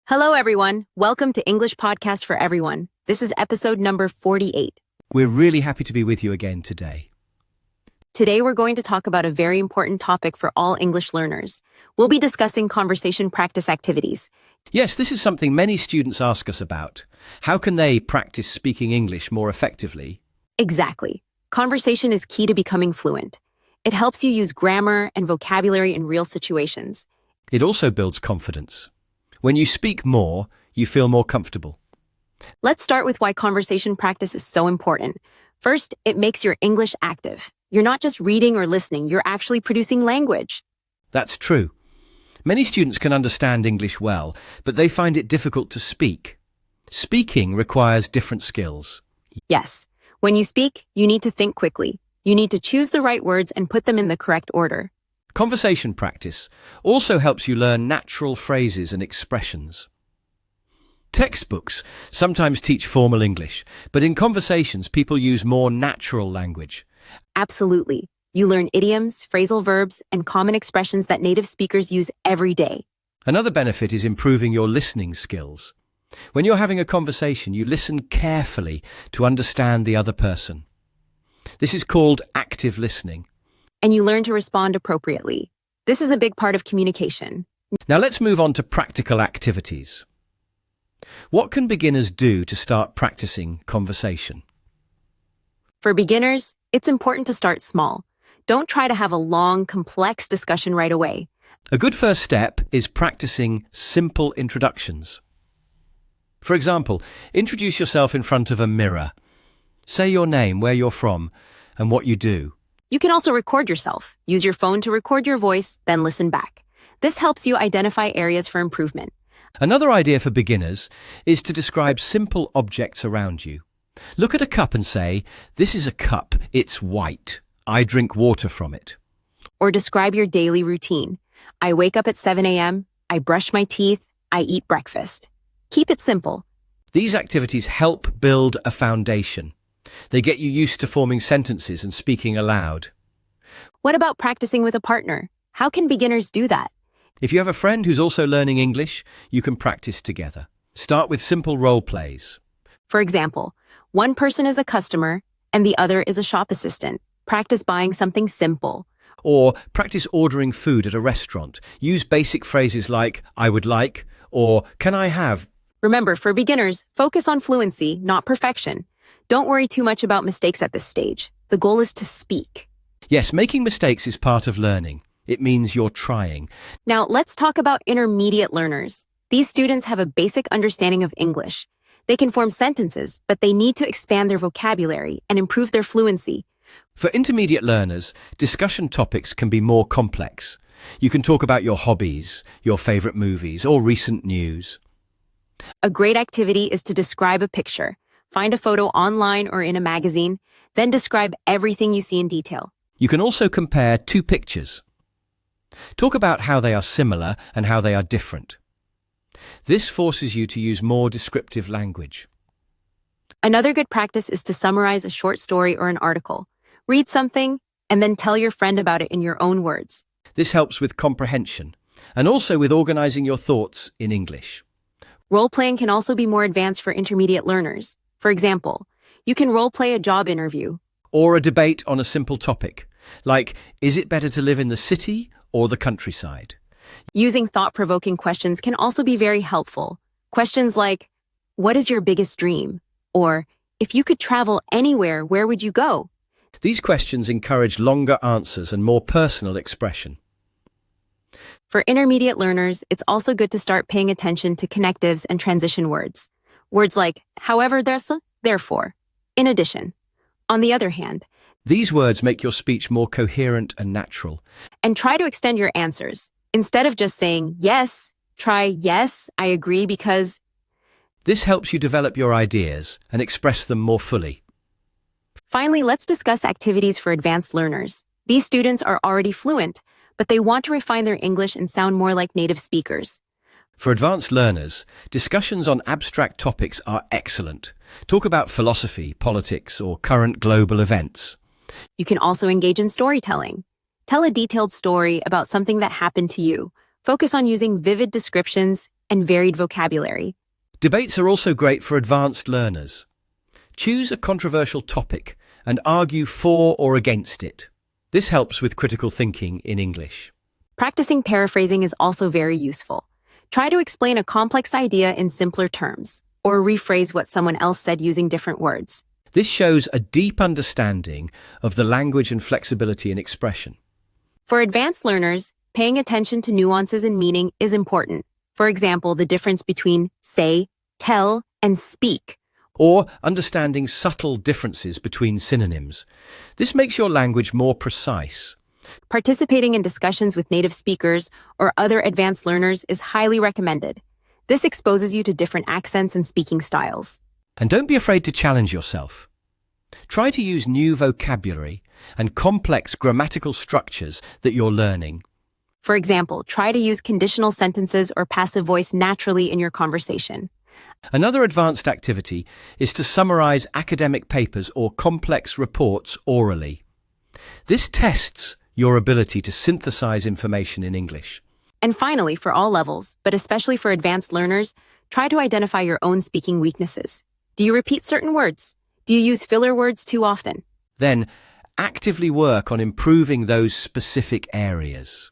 Hello, everyone. Welcome to English Podcast for Everyone. This is episode number 48. We're really happy to be with you again today. Today, we're going to talk about a very important topic for all English learners. We'll be discussing conversation practice activities. Yes, this is something many students ask us about. How can they practice speaking English more effectively? Exactly. Conversation is key to becoming fluent. It helps you use grammar and vocabulary in real situations. It also builds confidence. When you speak more, you feel more comfortable. Let's start with why conversation practice is so important. First, it makes your English active. You're not just reading or listening, you're actually producing language. That's true. Many students can understand English well, but they find it difficult to speak. Speaking requires different skills. Yes. When you speak, you need to think quickly. You need to choose the right words and put them in the correct order. Conversation practice also helps you learn natural phrases and expressions. Textbooks sometimes teach formal English, but in conversations, people use more natural language. Absolutely. You learn idioms, phrasal verbs, and common expressions that native speakers use every day. Another benefit is improving your listening skills. When you're having a conversation, you listen carefully to understand the other person. This is called active listening. And you learn to respond appropriately. This is a big part of communication. Now let's move on to practical activities. What can beginners do to start practicing conversation? For beginners, it's important to start small. Don't try to have a long, complex discussion right away. A good first step is practicing simple introductions. For example, introduce yourself in front of a mirror. Say your name, where you're from, and what you do. You can also record yourself. Use your phone to record your voice, then listen back. This helps you identify areas for improvement. Another idea for beginners is to describe simple objects around you. Look at a cup and say, "This is a cup, it's white. I drink water from it." Or describe your daily routine. I wake up at 7 a.m., I brush my teeth, I eat breakfast. Keep it simple. These activities help build a foundation. They get you used to forming sentences and speaking aloud. What about practicing with a partner? How can beginners do that? If you have a friend who's also learning English, you can practice together. Start with simple role plays. For example, one person is a customer and the other is a shop assistant. Practice buying something simple. Or practice ordering food at a restaurant. Use basic phrases like, "I would like," or "Can I have?" Remember, for beginners, focus on fluency, not perfection. Don't worry too much about mistakes at this stage. The goal is to speak. Yes, making mistakes is part of learning. It means you're trying. Now, let's talk about intermediate learners. These students have a basic understanding of English. They can form sentences, but they need to expand their vocabulary and improve their fluency. For intermediate learners, discussion topics can be more complex. You can talk about your hobbies, your favorite movies, or recent news. A great activity is to describe a picture. Find a photo online or in a magazine, then describe everything you see in detail. You can also compare two pictures. Talk about how they are similar and how they are different. This forces you to use more descriptive language. Another good practice is to summarize a short story or an article. Read something and then tell your friend about it in your own words. This helps with comprehension and also with organizing your thoughts in English. Role-playing can also be more advanced for intermediate learners. For example, you can role-play a job interview. Or a debate on a simple topic, like, is it better to live in the city or the countryside? Using thought-provoking questions can also be very helpful. Questions like, what is your biggest dream? Or, if you could travel anywhere, where would you go? These questions encourage longer answers and more personal expression. For intermediate learners, it's also good to start paying attention to connectives and transition words. Words like, however, therefore, in addition. On the other hand, these words make your speech more coherent and natural. And try to extend your answers. Instead of just saying, yes, try, yes, I agree because. This helps you develop your ideas and express them more fully. Finally, let's discuss activities for advanced learners. These students are already fluent, but they want to refine their English and sound more like native speakers. For advanced learners, discussions on abstract topics are excellent. Talk about philosophy, politics, or current global events. You can also engage in storytelling. Tell a detailed story about something that happened to you. Focus on using vivid descriptions, and varied vocabulary. Debates are also great for advanced learners. Choose a controversial topic and argue for or against it. This helps with critical thinking in English. Practicing paraphrasing is also very useful. Try to explain a complex idea in simpler terms, or rephrase what someone else said using different words. This shows a deep understanding of the language and flexibility in expression. For advanced learners, paying attention to nuances in meaning is important. For example, the difference between say, tell, and speak. Or understanding subtle differences between synonyms. This makes your language more precise. Participating in discussions with native speakers or other advanced learners is highly recommended. This exposes you to different accents and speaking styles. And don't be afraid to challenge yourself. Try to use new vocabulary and complex grammatical structures that you're learning. For example, try to use conditional sentences or passive voice naturally in your conversation. Another advanced activity is to summarize academic papers or complex reports orally. This tests your ability to synthesize information in English. And finally, for all levels, but especially for advanced learners, try to identify your own speaking weaknesses. Do you repeat certain words? Do you use filler words too often? Then, actively work on improving those specific areas.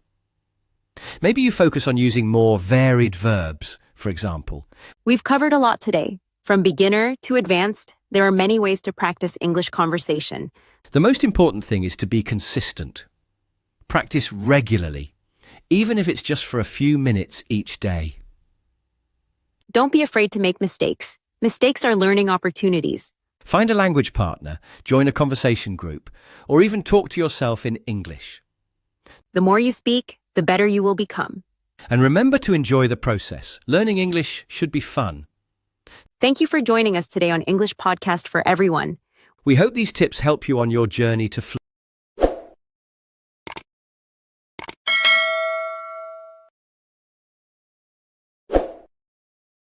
Maybe you focus on using more varied verbs, for example. We've covered a lot today. From beginner to advanced, there are many ways to practice English conversation. The most important thing is to be consistent. Practice regularly, even if it's just for a few minutes each day. Don't be afraid to make mistakes. Mistakes are learning opportunities. Find a language partner, join a conversation group, or even talk to yourself in English. The more you speak, the better you will become. And remember to enjoy the process. Learning English should be fun. Thank you for joining us today on English Podcast for Everyone. We hope these tips help you on your journey to